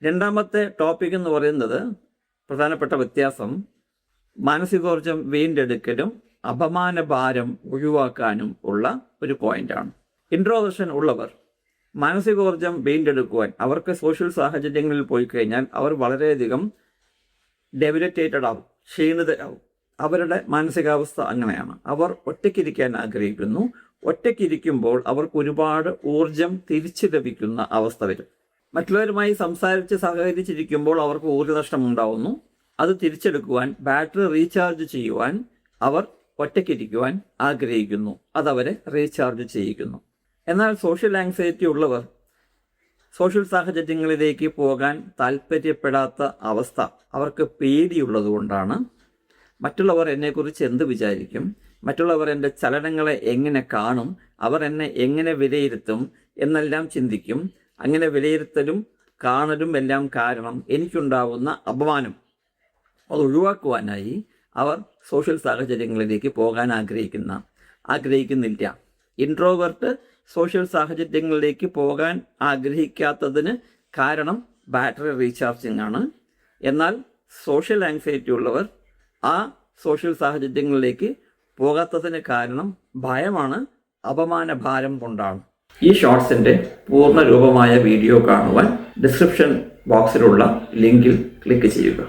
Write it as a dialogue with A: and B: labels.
A: രണ്ടാമത്തെ ടോപ്പിക് എന്ന് പറയുന്നത് പ്രധാനപ്പെട്ട വ്യത്യാസം മാനസികോർജം വീണ്ടെടുക്കലും അപമാനഭാരം ഒഴിവാക്കാനും ഉള്ള ഒരു പോയിന്റാണ്. ഇൻട്രോവേർഷൻ ഉള്ളവർ മാനസികോർജം വീണ്ടെടുക്കുവാൻ അവർക്ക് സോഷ്യൽ സാഹചര്യങ്ങളിൽ പോയി കഴിഞ്ഞാൽ അവർ വളരെയധികം ഡെബിലിറ്റേറ്റഡ് ആവും, ക്ഷീണിതരാവും. അവരുടെ മാനസികാവസ്ഥ അങ്ങനെയാണ്. അവർ ഒറ്റയ്ക്കിരിക്കാൻ ആഗ്രഹിക്കുന്നു. ഒറ്റയ്ക്കിരിക്കുമ്പോൾ അവർക്ക് ഒരുപാട് ഊർജം തിരിച്ചു ലഭിക്കുന്ന അവസ്ഥ വരും. മറ്റുള്ളവരുമായി സംസാരിച്ച് സഹകരിച്ചിരിക്കുമ്പോൾ അവർക്ക് ഊർജ്ജനഷ്ടം ഉണ്ടാവുന്നു. അത് തിരിച്ചെടുക്കുവാൻ, ബാറ്ററി റീചാർജ് ചെയ്യുവാൻ അവർ ഒറ്റയ്ക്കിരിക്കുവാൻ ആഗ്രഹിക്കുന്നു. അതവരെ റീചാർജ് ചെയ്യിക്കുന്നു. എന്നാൽ സോഷ്യൽ ആങ്സൈറ്റി ഉള്ളവർ സോഷ്യൽ സാഹചര്യങ്ങളിലേക്ക് പോകാൻ താല്പര്യപ്പെടാത്ത അവസ്ഥ അവർക്ക് പേടിയുള്ളതുകൊണ്ടാണ്. മറ്റുള്ളവർ എന്നെക്കുറിച്ച് എന്ത് വിചാരിക്കും, മറ്റുള്ളവർ എൻ്റെ ചലനങ്ങളെ എങ്ങനെ കാണും, അവർ എന്നെ എങ്ങനെ വിലയിരുത്തും എന്നെല്ലാം ചിന്തിക്കും. അങ്ങനെ വിലയിരുത്തലും കാണലും എല്ലാം കാരണം എനിക്കുണ്ടാവുന്ന അപമാനം അത് ഒഴിവാക്കുവാനായി അവർ സോഷ്യൽ സാഹചര്യങ്ങളിലേക്ക് പോകാൻ ആഗ്രഹിക്കുന്നില്ല. ഇൻട്രോവേർട്ട് സോഷ്യൽ സാഹചര്യങ്ങളിലേക്ക് പോകാൻ ആഗ്രഹിക്കാത്തതിന് കാരണം ബാറ്ററി റീചാർജിങ് ആണ്. എന്നാൽ സോഷ്യൽ ആങ്സൈറ്റി ഉള്ളവർ ആ സോഷ്യൽ സാഹചര്യങ്ങളിലേക്ക് പോകാത്തതിന് കാരണം ഭയമാണ്, അപമാനഭാരം കൊണ്ടാണ്. ഈ ഷോർട്സിൻ്റെ പൂർണ്ണ രൂപമായ വീഡിയോ കാണുവാൻ ഡിസ്ക്രിപ്ഷൻ ബോക്സിലുള്ള ലിങ്കിൽ ക്ലിക്ക് ചെയ്യുക.